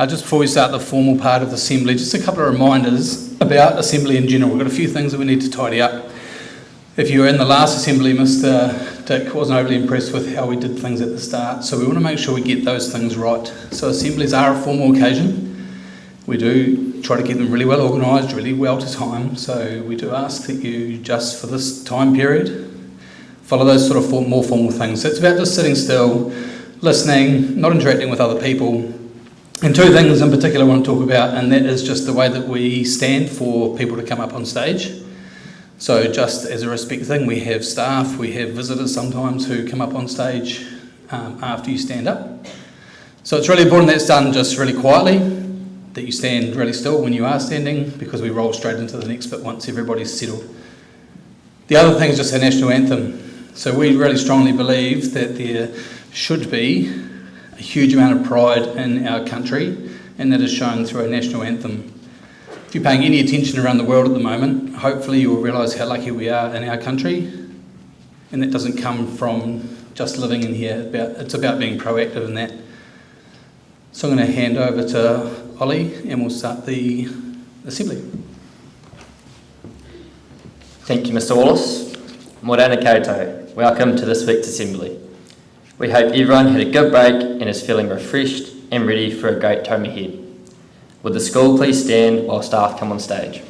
Just before we start the formal part of the Assembly, just a couple of reminders about Assembly in general. We've got a few things that we need to tidy up. If you were in the last Assembly, Mr Dick wasn't overly impressed with how we did things at the start, so we want to make sure we get those things right. So Assemblies are a formal occasion. We do try to get them really well organised, really well to time, so we do ask that you, just for this time period, follow those sort of more formal things. So it's about just sitting still, listening, not interacting with other people. And two things in particular I want to talk about, and that is just the way that we stand for people to come up on stage. So just as a respect thing, we have staff, we have visitors sometimes who come up on stage after you stand up. So it's really important that it's done just really quietly, that you stand really still when you are standing, because we roll straight into the next bit once everybody's settled. The other thing is just our national anthem. So we really strongly believe that there should be a huge amount of pride in our country, and that is shown through our national anthem. If you're paying any attention around the world at the moment, hopefully you will realise how lucky we are in our country, and that doesn't come from just living in here. It's about being proactive in that. So I'm going to hand over to Ollie and we'll start the Assembly. Thank you, Mr Wallace. Morena koutou. Welcome to this week's Assembly. We hope everyone had a good break and is feeling refreshed and ready for a great time ahead. Would the school please stand while staff come on stage?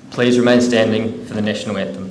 Please remain standing for the national anthem.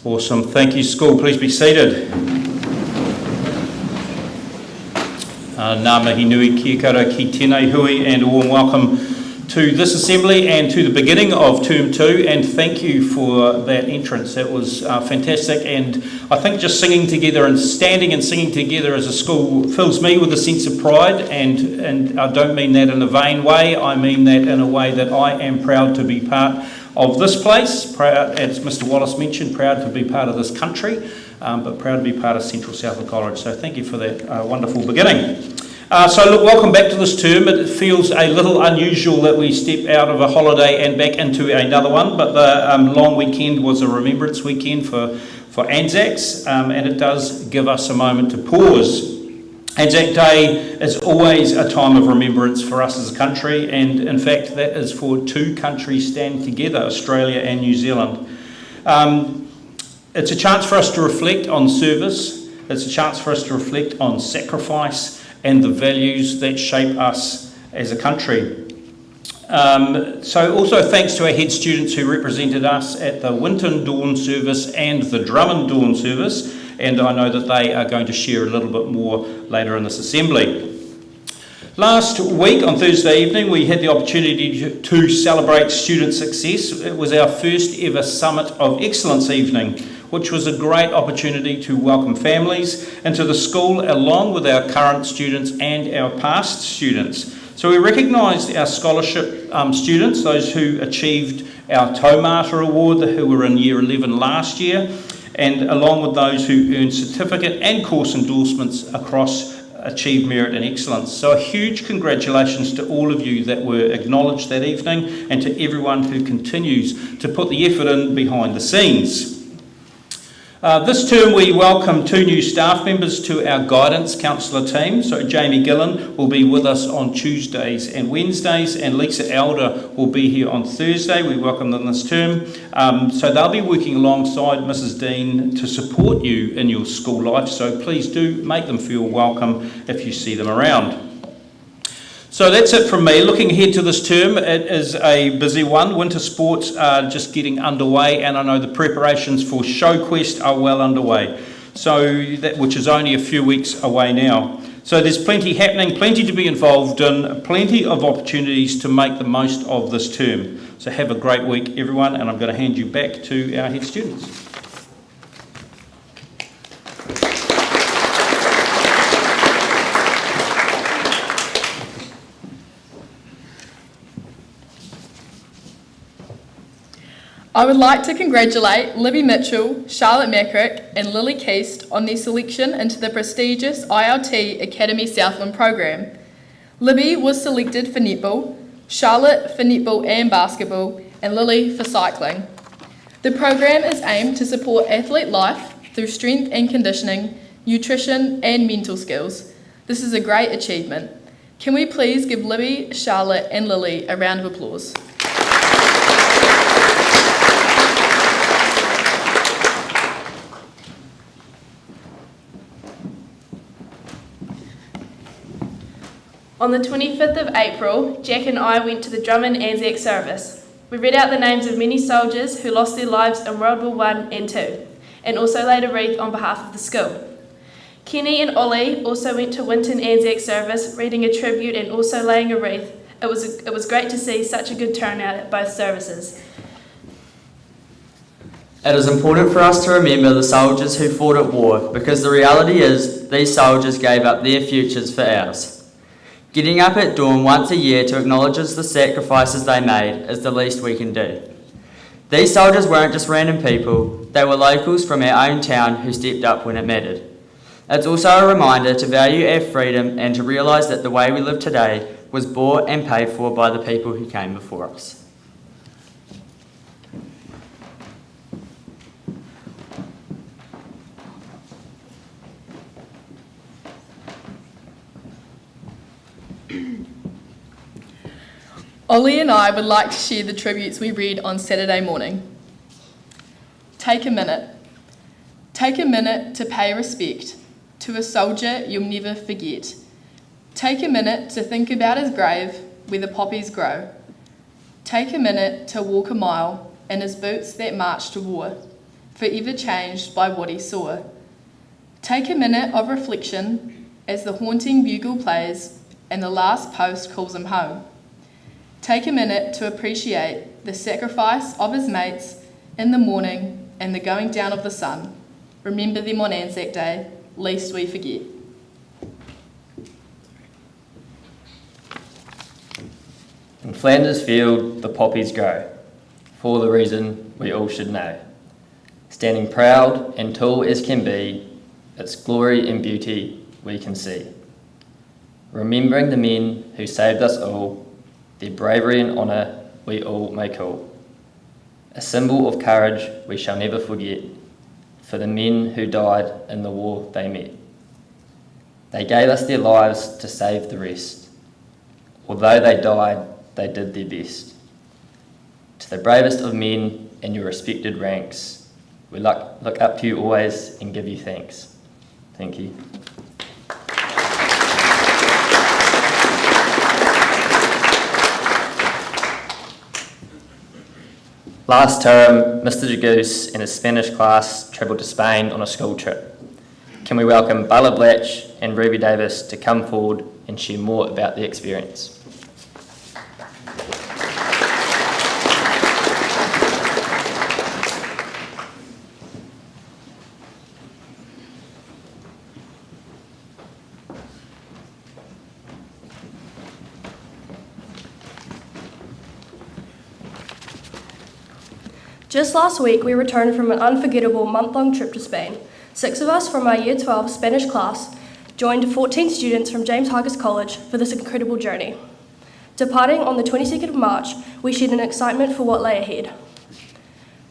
Awesome. Thank you, school. Please be seated. Ngā mihi nui, kia kaura ki tēnei hui, and a warm welcome to this Assembly and to the beginning of Term 2, and thank you for that entrance. That was fantastic, and I think just singing together and standing and singing together as a school fills me with a sense of pride, and I don't mean that in a vain way. I mean that in a way that I am proud to be part of this place, proud, as Mr Wallace mentioned, proud to be part of this country, but proud to be part of Central Southland College. So thank you for that wonderful beginning. So look, welcome back to this term. It feels a little unusual that we step out of a holiday and back into another one, but the long weekend was a remembrance weekend for Anzacs, and it does give us a moment to pause. Anzac Day is always a time of remembrance for us as a country, and in fact that is for two countries stand together, Australia and New Zealand. It's a chance for us to reflect on service, It's a chance for us to reflect on sacrifice and the values that shape us as a country. So also thanks to our head students who represented us at the Winton Dawn service and the Drummond Dawn service, and I know that they are going to share a little bit more later in this assembly. Last week on Thursday evening we had the opportunity to celebrate student success. It was our first ever Summit of Excellence evening, which was a great opportunity to welcome families into the school along with our current students and our past students. So we recognised our scholarship students, those who achieved our Taumata Award, who were in Year 11 last year, and along with those who earned certificate and course endorsements across Achieve Merit and Excellence. So a huge congratulations to all of you that were acknowledged that evening and to everyone who continues to put the effort in behind the scenes. This term we welcome 2 new staff members to our guidance counsellor team. So Jamie Gillen will be with us on Tuesdays and Wednesdays, and Lisa Elder will be here on Thursday. We welcome them this term. So they'll be working alongside Mrs. Dean to support you in your school life. So please do make them feel welcome if you see them around. So that's it from me. Looking ahead to this term, it is a busy one. Winter sports are just getting underway, and I know the preparations for ShowQuest are well underway, which is only a few weeks away now. So there's plenty happening, plenty to be involved in, plenty of opportunities to make the most of this term. So have a great week, everyone, and I'm going to hand you back to our head students. I would like to congratulate Libby Mitchell, Charlotte Mackrick and Lily Keast on their selection into the prestigious ILT Academy Southland program. Libby was selected for netball, Charlotte for netball and basketball, and Lily for cycling. The program is aimed to support athlete life through strength and conditioning, nutrition and mental skills. This is a great achievement. Can we please give Libby, Charlotte and Lily a round of applause? On the 25th of April, Jack and I went to the Drummond Anzac service. We read out the names of many soldiers who lost their lives in World War I and II, and also laid a wreath on behalf of the school. Kenny and Ollie also went to Winton Anzac service, reading a tribute and also laying a wreath. It was great to see such a good turnout at both services. It is important for us to remember the soldiers who fought at war, because the reality is these soldiers gave up their futures for ours. Getting up at dawn once a year to acknowledge the sacrifices they made is the least we can do. These soldiers weren't just random people, they were locals from our own town who stepped up when it mattered. It's also a reminder to value our freedom and to realise that the way we live today was bought and paid for by the people who came before us. Ollie and I would like to share the tributes we read on Saturday morning. Take a minute. Take a minute to pay respect to a soldier you'll never forget. Take a minute to think about his grave where the poppies grow. Take a minute to walk a mile in his boots that marched to war, forever changed by what he saw. Take a minute of reflection as the haunting bugle plays and the last post calls him home. Take a minute to appreciate the sacrifice of his mates in the morning and the going down of the sun. Remember them on Anzac Day, lest we forget. In Flanders Field, the poppies grow, for the reason we all should know. Standing proud and tall as can be, its glory and beauty we can see. Remembering the men who saved us all, their bravery and honour we all may call. A symbol of courage we shall never forget, for the men who died in the war they met. They gave us their lives to save the rest. Although they died, they did their best. To the bravest of men in your respected ranks, we look up to you always and give you thanks. Thank you. Last term, Mr. Jagoose and his Spanish class travelled to Spain on a school trip. Can we welcome Bella Blatch and Ruby Davis to come forward and share more about the experience? Just last week, we returned from an unforgettable month-long trip to Spain. 6 of us from our Year 12 Spanish class joined 14 students from James Harkes College for this incredible journey. Departing on the 22nd of March, we shared an excitement for what lay ahead.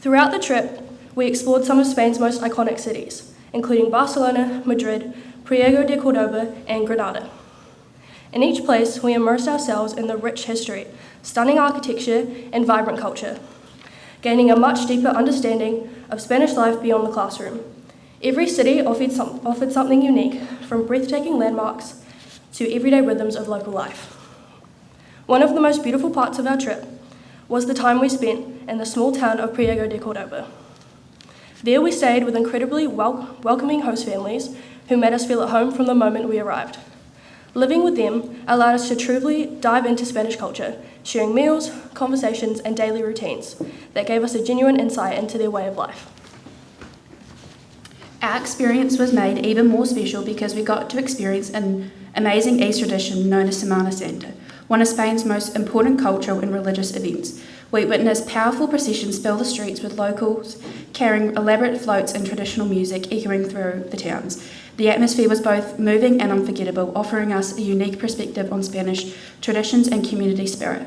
Throughout the trip, we explored some of Spain's most iconic cities, including Barcelona, Madrid, Priego de Cordoba, and Granada. In each place, we immersed ourselves in the rich history, stunning architecture, and vibrant culture, gaining a much deeper understanding of Spanish life beyond the classroom. Every city offered something unique, from breathtaking landmarks to everyday rhythms of local life. One of the most beautiful parts of our trip was the time we spent in the small town of Priego de Cordoba. There we stayed with incredibly welcoming host families who made us feel at home from the moment we arrived. Living with them allowed us to truly dive into Spanish culture, sharing meals, conversations, and daily routines that gave us a genuine insight into their way of life. Our experience was made even more special because we got to experience an amazing Easter tradition known as Semana Santa, one of Spain's most important cultural and religious events. We witnessed powerful processions fill the streets with locals carrying elaborate floats and traditional music echoing through the towns. The atmosphere was both moving and unforgettable, offering us a unique perspective on Spanish traditions and community spirit.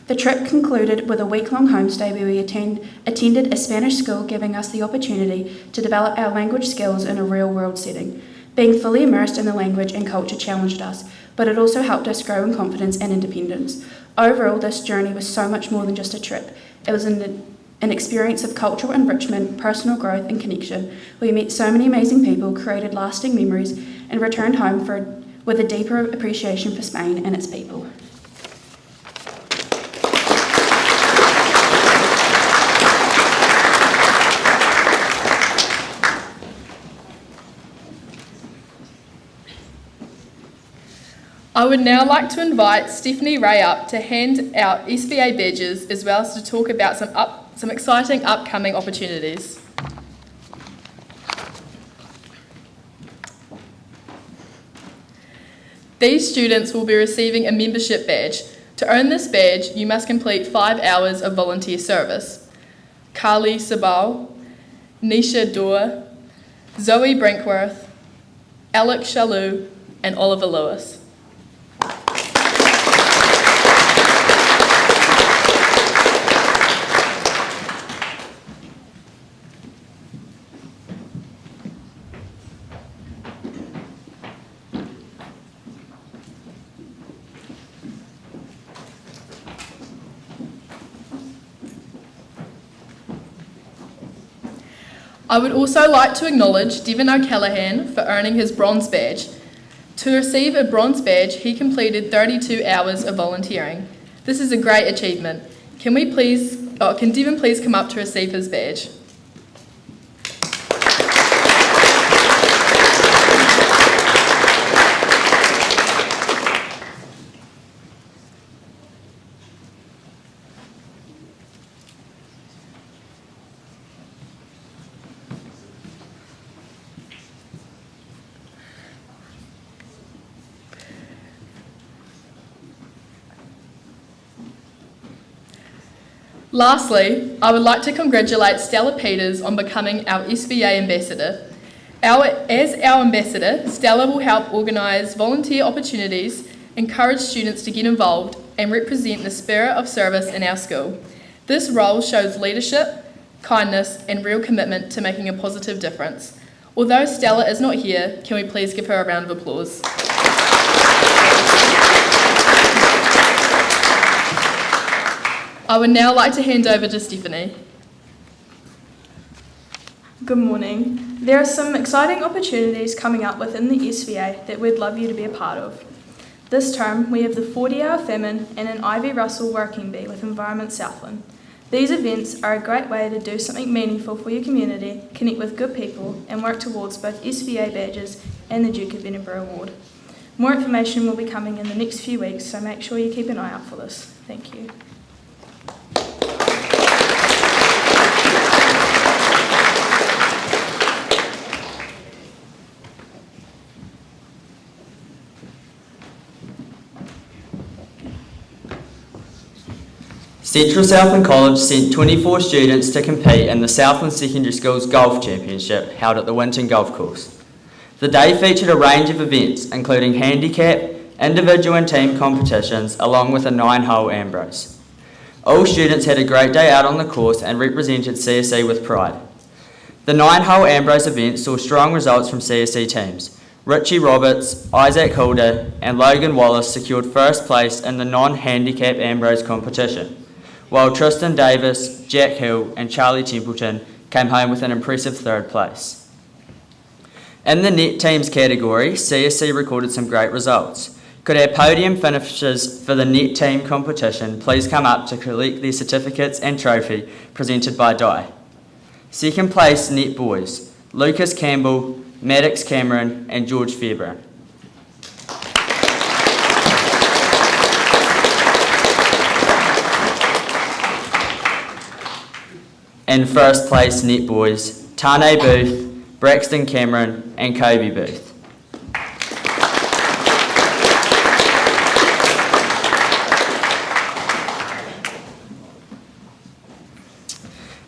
The trip concluded with a week-long homestay where we attended a Spanish school, giving us the opportunity to develop our language skills in a real-world setting. Being fully immersed in the language and culture challenged us, but it also helped us grow in confidence and independence. Overall, this journey was so much more than just a trip. It was an experience of cultural enrichment, personal growth, and connection. We met so many amazing people, created lasting memories, and returned home with a deeper appreciation for Spain and its people. I would now like to invite Stephanie Ray up to hand out SVA badges as well as to talk about some exciting upcoming opportunities. These students will be receiving a membership badge. To earn this badge, you must complete 5 hours of volunteer service. Carly Sabal, Nisha Dore, Zoe Brinkworth, Alex Shalou, and Oliver Lewis. I would also like to acknowledge Devon O'Callaghan for earning his bronze badge. To receive a bronze badge, he completed 32 hours of volunteering. This is a great achievement. Can Devon please come up to receive his badge? Lastly, I would like to congratulate Stella Peters on becoming our SVA ambassador. As our ambassador, Stella will help organise volunteer opportunities, encourage students to get involved, and represent the spirit of service in our school. This role shows leadership, kindness, and real commitment to making a positive difference. Although Stella is not here, can we please give her a round of applause? I would now like to hand over to Stephanie. Good morning. There are some exciting opportunities coming up within the SVA that we'd love you to be a part of. This term, we have the 40-hour Famine and an Ivy Russell Working Bee with Environment Southland. These events are a great way to do something meaningful for your community, connect with good people, and work towards both SVA badges and the Duke of Edinburgh Award. More information will be coming in the next few weeks, so make sure you keep an eye out for this. Thank you. Central Southland College sent 24 students to compete in the Southland Secondary Schools Golf Championship held at the Winton Golf Course. The day featured a range of events including handicap, individual and team competitions along with a 9-hole Ambrose. All students had a great day out on the course and represented CSC with pride. The 9-hole Ambrose event saw strong results from CSC teams. Richie Roberts, Isaac Hilda and Logan Wallace secured first place in the non-handicap Ambrose competition, while Tristan Davis, Jack Hill and Charlie Templeton came home with an impressive third place. In the net teams category, CSC recorded some great results. Could our podium finishers for the net team competition please come up to collect their certificates and trophy presented by Di. Second place net boys, Lucas Campbell, Maddox Cameron and George Fairbairn. In first place net boys, Tane Booth, Braxton Cameron and Kobe Booth.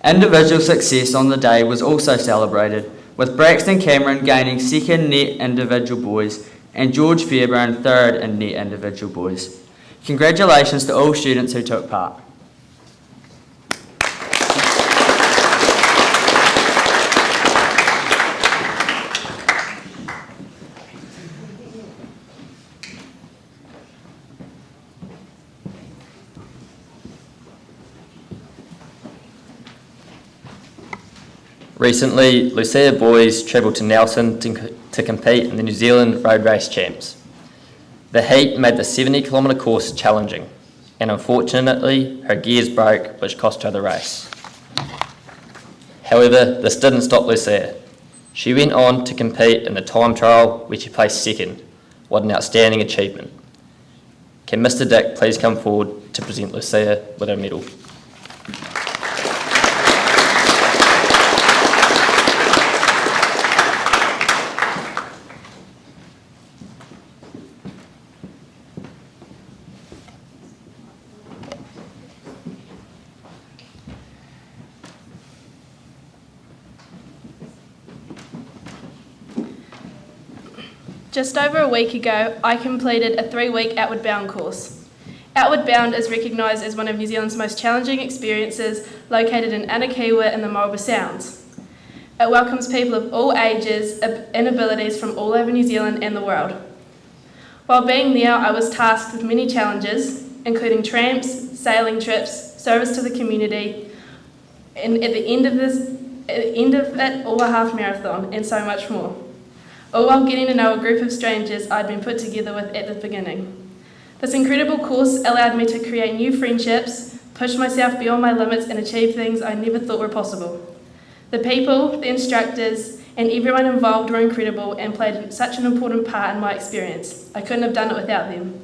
Individual success on the day was also celebrated, with Braxton Cameron gaining second net individual boys and George Fairbairn third in net individual boys. Congratulations to all students who took part. Recently, Lucia boys travelled to Nelson to compete in the New Zealand Road Race Champs. The heat made the 70-kilometre course challenging, and unfortunately her gears broke, which cost her the race. However, this didn't stop Lucia. She went on to compete in the time trial where she placed second. What an outstanding achievement. Can Mr. Dick please come forward to present Lucia with her medal? Just over a week ago, I completed a 3-week Outward Bound course. Outward Bound is recognised as one of New Zealand's most challenging experiences, located in Anakiwa in the Marlborough Sounds. It welcomes people of all ages and abilities from all over New Zealand and the world. While being there, I was tasked with many challenges, including tramps, sailing trips, service to the community, and at the end of it, all a half marathon, and so much more. All while getting to know a group of strangers I'd been put together with at the beginning. This incredible course allowed me to create new friendships, push myself beyond my limits and achieve things I never thought were possible. The people, the instructors, and everyone involved were incredible and played such an important part in my experience. I couldn't have done it without them.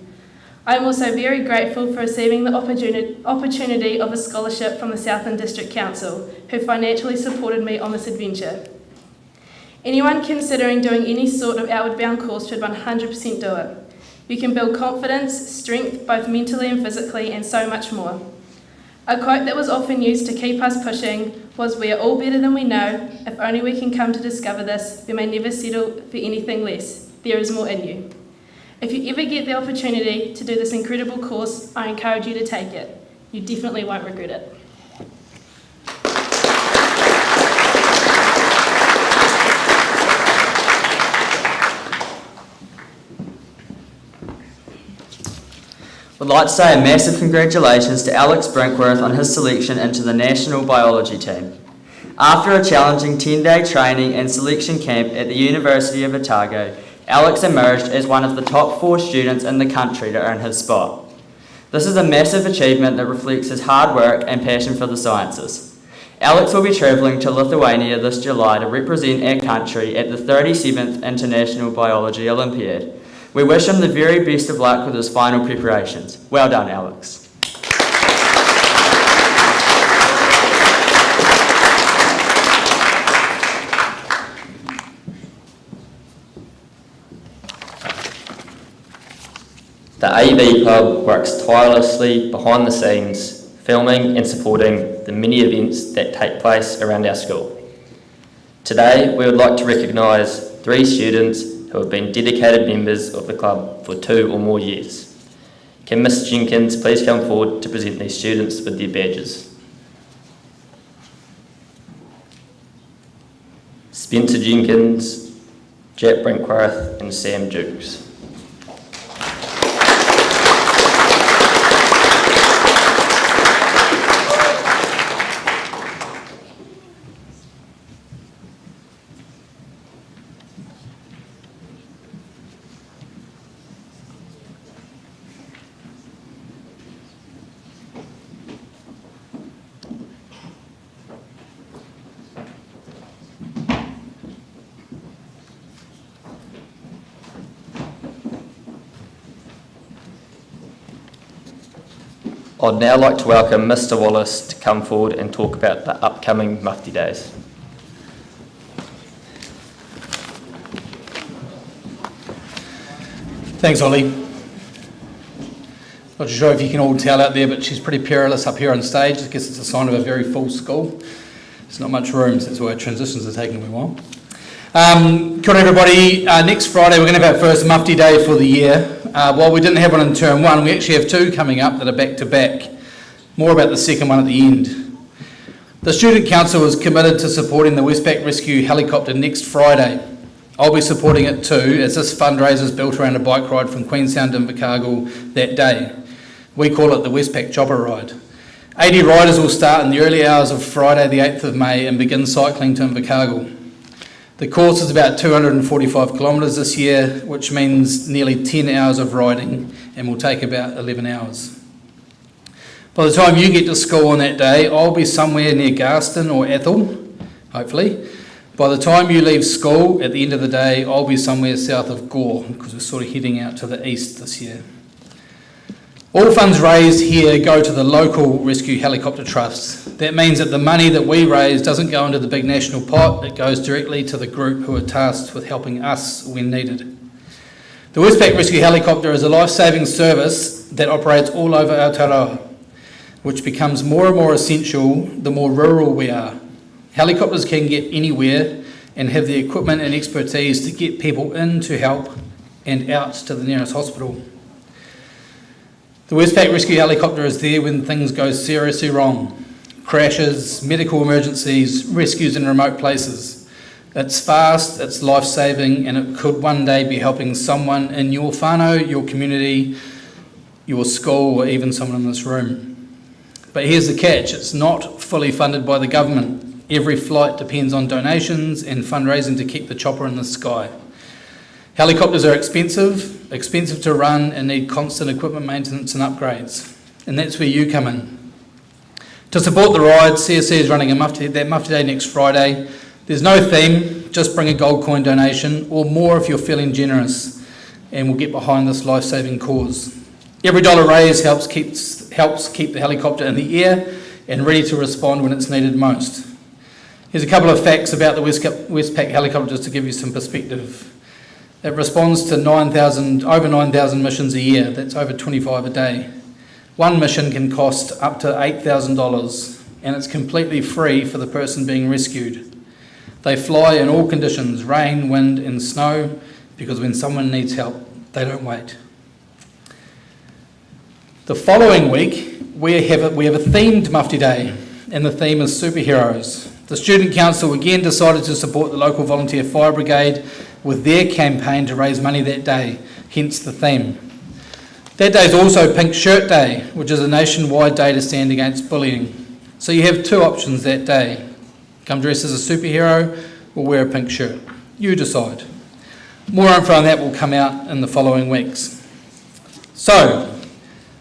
I am also very grateful for receiving the opportunity of a scholarship from the Southland District Council, who financially supported me on this adventure. Anyone considering doing any sort of Outward Bound course should 100% do it. You can build confidence, strength, both mentally and physically, and so much more. A quote that was often used to keep us pushing was, "We are all better than we know. If only we can come to discover this, we may never settle for anything less. There is more in you." If you ever get the opportunity to do this incredible course, I encourage you to take it. You definitely won't regret it. I'd like to say a massive congratulations to Alex Brinkworth on his selection into the National Biology team. After a challenging 10-day training and selection camp at the University of Otago, Alex emerged as one of the top 4 students in the country to earn his spot. This is a massive achievement that reflects his hard work and passion for the sciences. Alex will be travelling to Lithuania this July to represent our country at the 37th International Biology Olympiad. We wish him the very best of luck with his final preparations. Well done, Alex. The AV Club works tirelessly behind the scenes, filming and supporting the many events that take place around our school. Today, we would like to recognise 3 students who have been dedicated members of the club for 2 or more years. Can Ms Jenkins please come forward to present these students with their badges? Spencer Jenkins, Jack Brinkworth and Sam Dukes. I'd now like to welcome Mr Wallace to come forward and talk about the upcoming Mufti Days. Thanks, Ollie. Not sure if you can all tell out there, but she's pretty perilous up here on stage. I guess it's a sign of a very full school. There's not much room, so that's why transitions are taking a while. Kia ora everybody. Next Friday we're going to have our first Mufti Day for the year. While we didn't have one in term 1, we actually have 2 coming up that are back to back. More about the second one at the end. The Student Council is committed to supporting the Westpac Rescue helicopter next Friday. I'll be supporting it too, as this fundraiser is built around a bike ride from Queenstown to Invercargill that day. We call it the Westpac Chopper Ride. 80 riders will start in the early hours of Friday the 8th of May and begin cycling to Invercargill. The course is about 245 kilometres this year, which means nearly 10 hours of riding and will take about 11 hours. By the time you get to school on that day, I'll be somewhere near Garston or Athol, hopefully. By the time you leave school, at the end of the day, I'll be somewhere south of Gore, because we're sort of heading out to the east this year. All funds raised here go to the local Rescue Helicopter Trust. That means that the money that we raise doesn't go into the big national pot, it goes directly to the group who are tasked with helping us when needed. The Westpac Rescue Helicopter is a life-saving service that operates all over Aotearoa, which becomes more and more essential the more rural we are. Helicopters can get anywhere and have the equipment and expertise to get people in to help and out to the nearest hospital. The Westpac Rescue Helicopter is there when things go seriously wrong. Crashes, medical emergencies, rescues in remote places. It's fast, it's life-saving, and it could one day be helping someone in your whānau, your community, your school, or even someone in this room. But here's the catch, it's not fully funded by the government. Every flight depends on donations and fundraising to keep the chopper in the sky. Helicopters are expensive to run and need constant equipment maintenance and upgrades. And that's where you come in. To support the ride, CSC is running that Mufti Day next Friday. There's no theme, just bring a gold coin donation or more if you're feeling generous, and we'll get behind this life-saving cause. Every dollar raised helps keep the helicopter in the air and ready to respond when it's needed most. Here's a couple of facts about the Westpac helicopters to give you some perspective. It responds to over 9,000 missions a year. That's over 25 a day. One mission can cost up to $8,000 and it's completely free for the person being rescued. They fly in all conditions, rain, wind and snow, because when someone needs help, they don't wait. The following week, we have a themed Mufti Day, and the theme is superheroes. The Student Council again decided to support the local volunteer fire brigade with their campaign to raise money that day, hence the theme. That day is also Pink Shirt Day, which is a nationwide day to stand against bullying. So you have 2 options that day. come dressed as a superhero, or wear a pink shirt. You decide. More info on that will come out in the following weeks. So,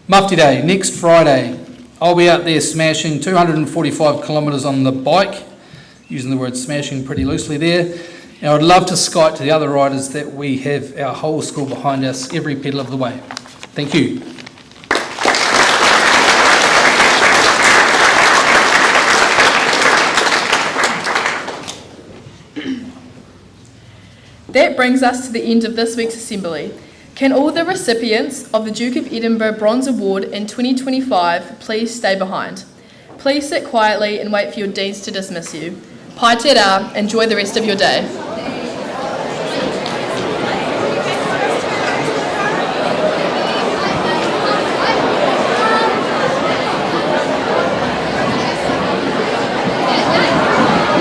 Mufti Day, next Friday. I'll be out there smashing 245 kilometres on the bike, using the word smashing pretty loosely there. And I'd love to skite to the other riders that we have our whole school behind us every pedal of the way. Thank you. That brings us to the end of this week's Assembly. Can all the recipients of the Duke of Edinburgh Bronze Award in 2025 please stay behind? Please sit quietly and wait for your deans to dismiss you. Pai te rā, enjoy the rest of your day.